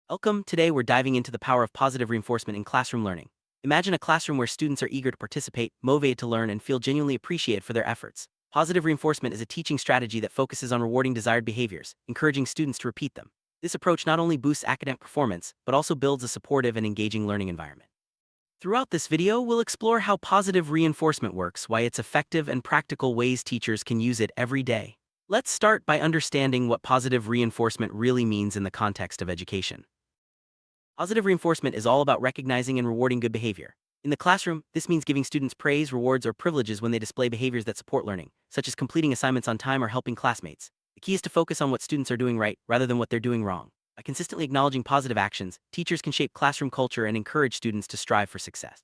Welcome. Today we're diving into the power of positive reinforcement in classroom learning. Imagine a classroom where students are eager to participate, motivated to learn, and feel genuinely appreciated for their efforts. Positive reinforcement is a teaching strategy that focuses on rewarding desired behaviors, encouraging students to repeat them. This approach not only boosts academic performance, but also builds a supportive and engaging learning environment. Throughout this video, we'll explore how positive reinforcement works, why it's effective, and practical ways teachers can use it every day. Let's start by understanding what positive reinforcement really means in the context of education. Positive reinforcement is all about recognizing and rewarding good behavior. In the classroom, this means giving students praise, rewards, or privileges when they display behaviors that support learning, such as completing assignments on time or helping classmates. The key is to focus on what students are doing right rather than what they're doing wrong. By consistently acknowledging positive actions, teachers can shape classroom culture and encourage students to strive for success.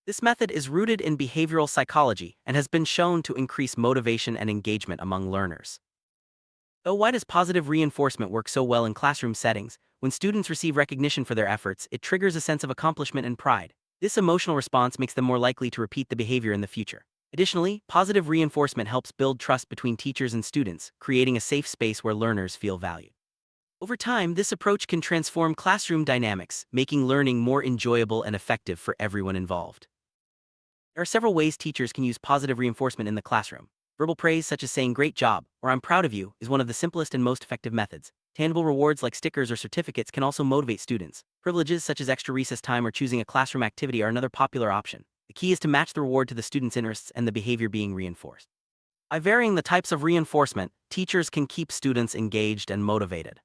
This method is rooted in behavioral psychology and has been shown to increase motivation and engagement among learners. So why does positive reinforcement work so well in classroom settings? When students receive recognition for their efforts, it triggers a sense of accomplishment and pride. This emotional response makes them more likely to repeat the behavior in the future. Additionally, positive reinforcement helps build trust between teachers and students, creating a safe space where learners feel valued. Over time, this approach can transform classroom dynamics, making learning more enjoyable and effective for everyone involved. There are several ways teachers can use positive reinforcement in the classroom. Verbal praise, such as saying "great job" or "I'm proud of you," is one of the simplest and most effective methods. Tangible rewards like stickers or certificates can also motivate students. Privileges such as extra recess time or choosing a classroom activity are another popular option. The key is to match the reward to the student's interests and the behavior being reinforced. By varying the types of reinforcement, teachers can keep students engaged and motivated.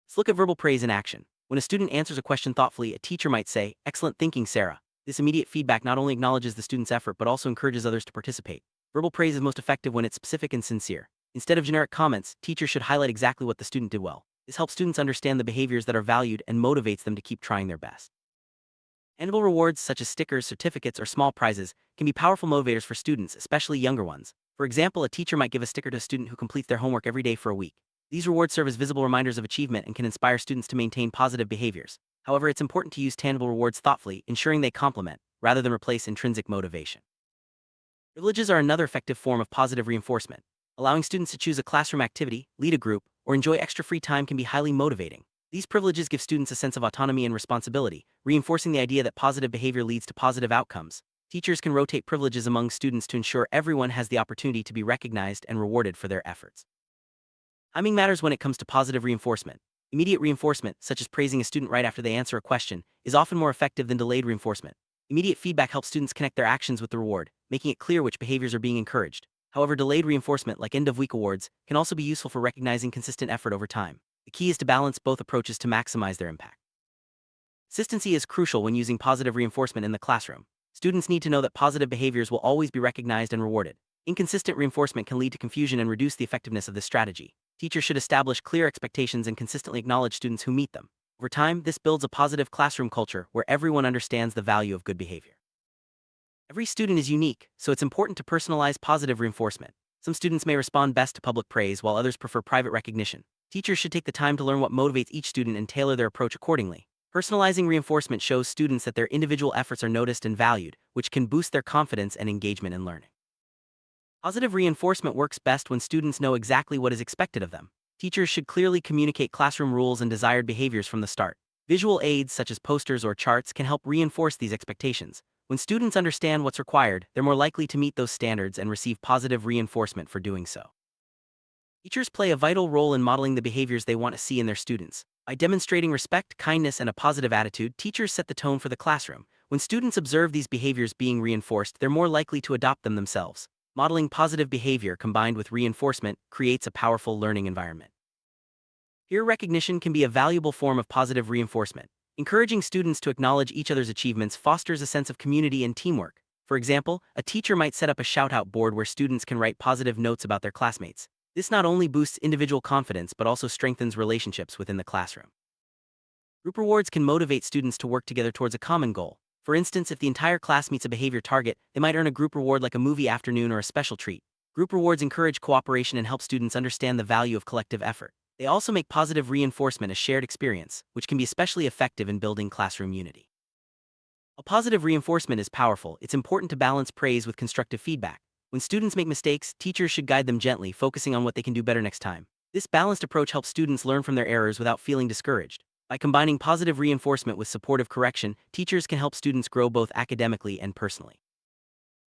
Let's look at verbal praise in action. When a student answers a question thoughtfully, a teacher might say, "Excellent thinking, Sarah." This immediate feedback not only acknowledges the student's effort but also encourages others to participate. Verbal praise is most effective when it's specific and sincere. Instead of generic comments, teachers should highlight exactly what the student did well. This helps students understand the behaviors that are valued and motivates them to keep trying their best. Annual rewards such as stickers, certificates, or small prizes can be powerful motivators for students, especially younger ones. For example, a teacher might give a sticker to a student who completes their homework every day for a week. These rewards serve as visible reminders of achievement and can inspire students to maintain positive behaviors. However, it's important to use tangible rewards thoughtfully, ensuring they complement, rather than replace intrinsic motivation. Privileges are another effective form of positive reinforcement. Allowing students to choose a classroom activity, lead a group, or enjoy extra free time can be highly motivating. These privileges give students a sense of autonomy and responsibility, reinforcing the idea that positive behavior leads to positive outcomes. Teachers can rotate privileges among students to ensure everyone has the opportunity to be recognized and rewarded for their efforts. Timing matters when it comes to positive reinforcement. Immediate reinforcement, such as praising a student right after they answer a question, is often more effective than delayed reinforcement. Immediate feedback helps students connect their actions with the reward, making it clear which behaviors are being encouraged. However, delayed reinforcement, like end-of-week awards, can also be useful for recognizing consistent effort over time. The key is to balance both approaches to maximize their impact. Consistency is crucial when using positive reinforcement in the classroom. Students need to know that positive behaviors will always be recognized and rewarded. Inconsistent reinforcement can lead to confusion and reduce the effectiveness of this strategy. Teachers should establish clear expectations and consistently acknowledge students who meet them. Over time, this builds a positive classroom culture where everyone understands the value of good behavior. Every student is unique, so it's important to personalize positive reinforcement. Some students may respond best to public praise while others prefer private recognition. Teachers should take the time to learn what motivates each student and tailor their approach accordingly. Personalizing reinforcement shows students that their individual efforts are noticed and valued, which can boost their confidence and engagement in learning. Positive reinforcement works best when students know exactly what is expected of them. Teachers should clearly communicate classroom rules and desired behaviors from the start. Visual aids such as posters or charts can help reinforce these expectations. When students understand what's required, they're more likely to meet those standards and receive positive reinforcement for doing so. Teachers play a vital role in modeling the behaviors they want to see in their students. By demonstrating respect, kindness, and a positive attitude, teachers set the tone for the classroom. When students observe these behaviors being reinforced, they're more likely to adopt them themselves. Modeling positive behavior combined with reinforcement creates a powerful learning environment. Peer recognition can be a valuable form of positive reinforcement. Encouraging students to acknowledge each other's achievements fosters a sense of community and teamwork. For example, a teacher might set up a shout-out board where students can write positive notes about their classmates. This not only boosts individual confidence but also strengthens relationships within the classroom. Group rewards can motivate students to work together towards a common goal. For instance, if the entire class meets a behavior target, they might earn a group reward like a movie afternoon or a special treat. Group rewards encourage cooperation and help students understand the value of collective effort. They also make positive reinforcement a shared experience, which can be especially effective in building classroom unity. While positive reinforcement is powerful, it's important to balance praise with constructive feedback. When students make mistakes, teachers should guide them gently, focusing on what they can do better next time. This balanced approach helps students learn from their errors without feeling discouraged. By combining positive reinforcement with supportive correction, teachers can help students grow both academically and personally.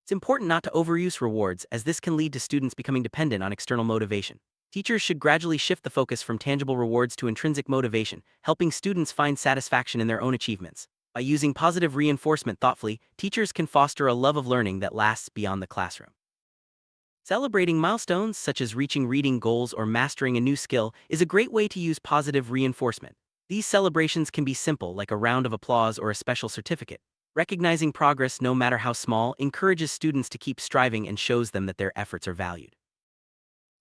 It's important not to overuse rewards, as this can lead to students becoming dependent on external motivation. Teachers should gradually shift the focus from tangible rewards to intrinsic motivation, helping students find satisfaction in their own achievements. By using positive reinforcement thoughtfully, teachers can foster a love of learning that lasts beyond the classroom. Celebrating milestones, such as reaching reading goals or mastering a new skill, is a great way to use positive reinforcement. These celebrations can be simple, like a round of applause or a special certificate. Recognizing progress, no matter how small, encourages students to keep striving and shows them that their efforts are valued.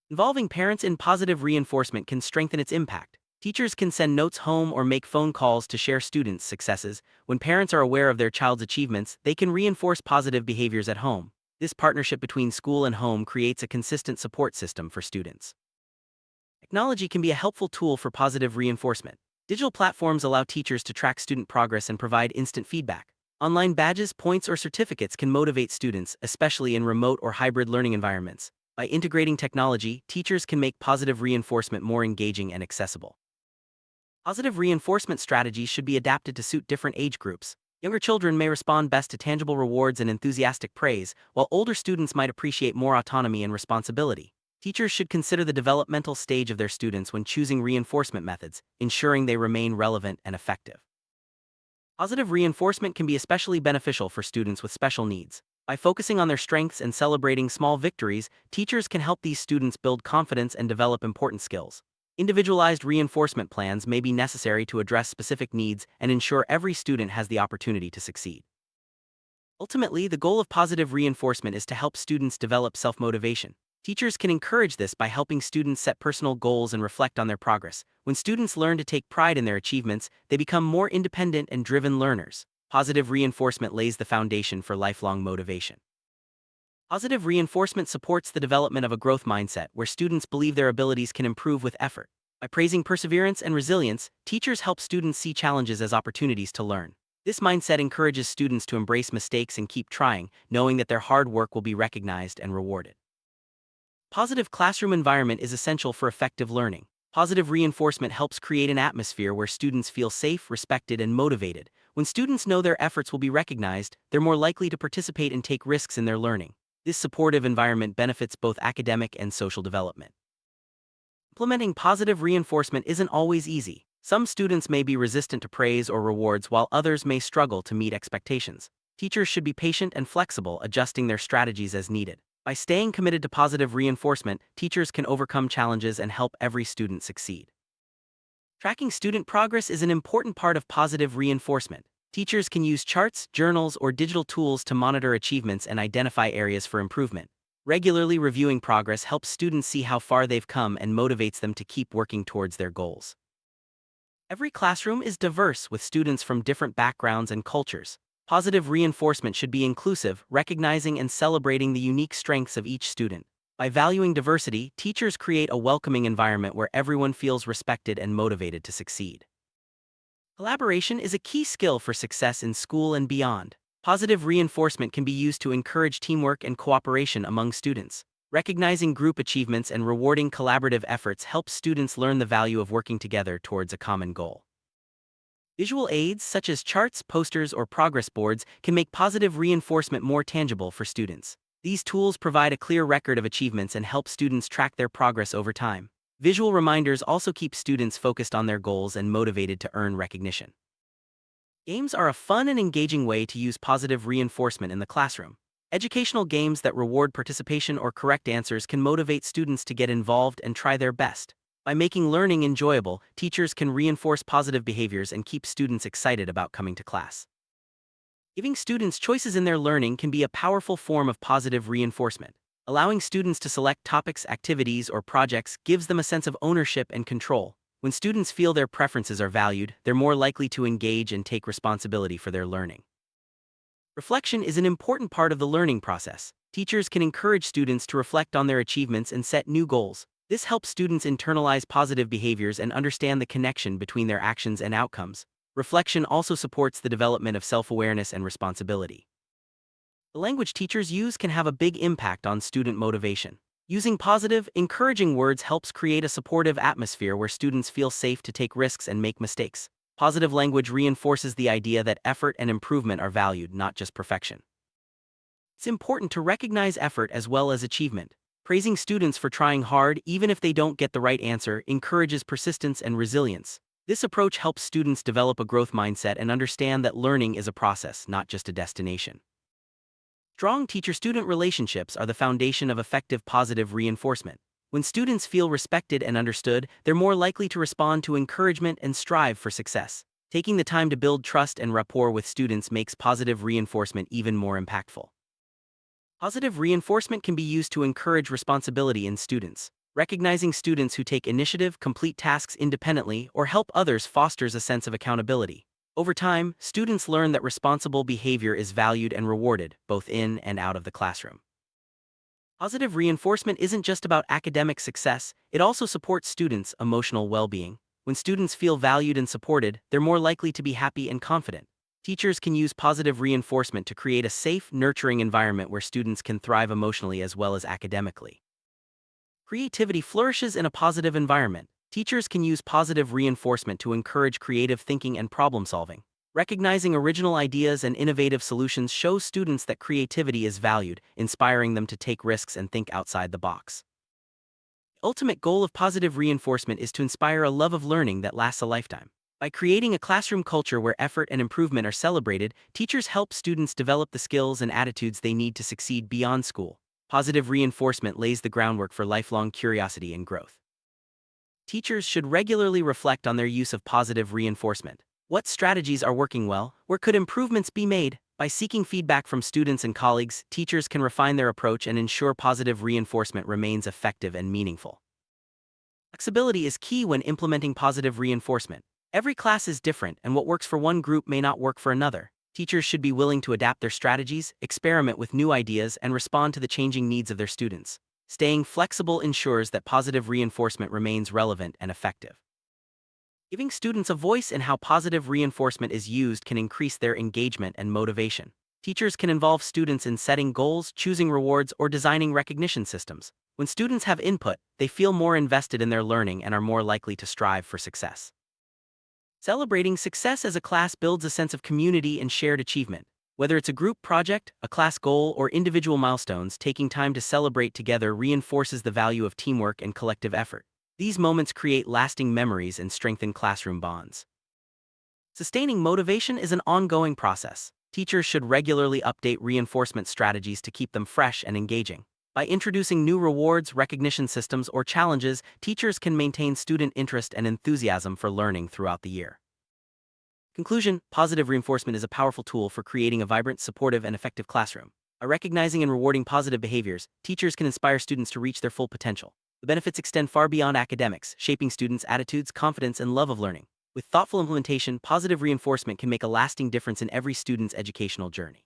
Involving parents in positive reinforcement can strengthen its impact. Teachers can send notes home or make phone calls to share students' successes. When parents are aware of their child's achievements, they can reinforce positive behaviors at home. This partnership between school and home creates a consistent support system for students. Technology can be a helpful tool for positive reinforcement. Digital platforms allow teachers to track student progress and provide instant feedback. Online badges, points, or certificates can motivate students, especially in remote or hybrid learning environments. By integrating technology, teachers can make positive reinforcement more engaging and accessible. Positive reinforcement strategies should be adapted to suit different age groups. Younger children may respond best to tangible rewards and enthusiastic praise, while older students might appreciate more autonomy and responsibility. Teachers should consider the developmental stage of their students when choosing reinforcement methods, ensuring they remain relevant and effective. Positive reinforcement can be especially beneficial for students with special needs. By focusing on their strengths and celebrating small victories, teachers can help these students build confidence and develop important skills. Individualized reinforcement plans may be necessary to address specific needs and ensure every student has the opportunity to succeed. Ultimately, the goal of positive reinforcement is to help students develop self-motivation. Teachers can encourage this by helping students set personal goals and reflect on their progress. When students learn to take pride in their achievements, they become more independent and driven learners. Positive reinforcement lays the foundation for lifelong motivation. Positive reinforcement supports the development of a growth mindset where students believe their abilities can improve with effort. By praising perseverance and resilience, teachers help students see challenges as opportunities to learn. This mindset encourages students to embrace mistakes and keep trying, knowing that their hard work will be recognized and rewarded. Positive classroom environment is essential for effective learning. Positive reinforcement helps create an atmosphere where students feel safe, respected, and motivated. When students know their efforts will be recognized, they're more likely to participate and take risks in their learning. This supportive environment benefits both academic and social development. Implementing positive reinforcement isn't always easy. Some students may be resistant to praise or rewards, while others may struggle to meet expectations. Teachers should be patient and flexible, adjusting their strategies as needed. By staying committed to positive reinforcement, teachers can overcome challenges and help every student succeed. Tracking student progress is an important part of positive reinforcement. Teachers can use charts, journals, or digital tools to monitor achievements and identify areas for improvement. Regularly reviewing progress helps students see how far they've come and motivates them to keep working towards their goals. Every classroom is diverse, with students from different backgrounds and cultures. Positive reinforcement should be inclusive, recognizing and celebrating the unique strengths of each student. By valuing diversity, teachers create a welcoming environment where everyone feels respected and motivated to succeed. Collaboration is a key skill for success in school and beyond. Positive reinforcement can be used to encourage teamwork and cooperation among students. Recognizing group achievements and rewarding collaborative efforts helps students learn the value of working together towards a common goal. Visual aids, such as charts, posters, or progress boards, can make positive reinforcement more tangible for students. These tools provide a clear record of achievements and help students track their progress over time. Visual reminders also keep students focused on their goals and motivated to earn recognition. Games are a fun and engaging way to use positive reinforcement in the classroom. Educational games that reward participation or correct answers can motivate students to get involved and try their best. By making learning enjoyable, teachers can reinforce positive behaviors and keep students excited about coming to class. Giving students choices in their learning can be a powerful form of positive reinforcement. Allowing students to select topics, activities, or projects gives them a sense of ownership and control. When students feel their preferences are valued, they're more likely to engage and take responsibility for their learning. Reflection is an important part of the learning process. Teachers can encourage students to reflect on their achievements and set new goals. This helps students internalize positive behaviors and understand the connection between their actions and outcomes. Reflection also supports the development of self-awareness and responsibility. The language teachers use can have a big impact on student motivation. Using positive, encouraging words helps create a supportive atmosphere where students feel safe to take risks and make mistakes. Positive language reinforces the idea that effort and improvement are valued, not just perfection. It's important to recognize effort as well as achievement. Praising students for trying hard, even if they don't get the right answer, encourages persistence and resilience. This approach helps students develop a growth mindset and understand that learning is a process, not just a destination. Strong teacher-student relationships are the foundation of effective positive reinforcement. When students feel respected and understood, they're more likely to respond to encouragement and strive for success. Taking the time to build trust and rapport with students makes positive reinforcement even more impactful. Positive reinforcement can be used to encourage responsibility in students. Recognizing students who take initiative, complete tasks independently, or help others fosters a sense of accountability. Over time, students learn that responsible behavior is valued and rewarded, both in and out of the classroom. Positive reinforcement isn't just about academic success, it also supports students' emotional well-being. When students feel valued and supported, they're more likely to be happy and confident. Teachers can use positive reinforcement to create a safe, nurturing environment where students can thrive emotionally as well as academically. Creativity flourishes in a positive environment. Teachers can use positive reinforcement to encourage creative thinking and problem solving. Recognizing original ideas and innovative solutions shows students that creativity is valued, inspiring them to take risks and think outside the box. The ultimate goal of positive reinforcement is to inspire a love of learning that lasts a lifetime. By creating a classroom culture where effort and improvement are celebrated, teachers help students develop the skills and attitudes they need to succeed beyond school. Positive reinforcement lays the groundwork for lifelong curiosity and growth. Teachers should regularly reflect on their use of positive reinforcement. What strategies are working well? Where could improvements be made? By seeking feedback from students and colleagues, teachers can refine their approach and ensure positive reinforcement remains effective and meaningful. Flexibility is key when implementing positive reinforcement. Every class is different, and what works for one group may not work for another. Teachers should be willing to adapt their strategies, experiment with new ideas, and respond to the changing needs of their students. Staying flexible ensures that positive reinforcement remains relevant and effective. Giving students a voice in how positive reinforcement is used can increase their engagement and motivation. Teachers can involve students in setting goals, choosing rewards, or designing recognition systems. When students have input, they feel more invested in their learning and are more likely to strive for success. Celebrating success as a class builds a sense of community and shared achievement. Whether it's a group project, a class goal, or individual milestones, taking time to celebrate together reinforces the value of teamwork and collective effort. These moments create lasting memories and strengthen classroom bonds. Sustaining motivation is an ongoing process. Teachers should regularly update reinforcement strategies to keep them fresh and engaging. By introducing new rewards, recognition systems, or challenges, teachers can maintain student interest and enthusiasm for learning throughout the year. Conclusion: positive reinforcement is a powerful tool for creating a vibrant, supportive, and effective classroom. By recognizing and rewarding positive behaviors, teachers can inspire students to reach their full potential. The benefits extend far beyond academics, shaping students' attitudes, confidence, and love of learning. With thoughtful implementation, positive reinforcement can make a lasting difference in every student's educational journey.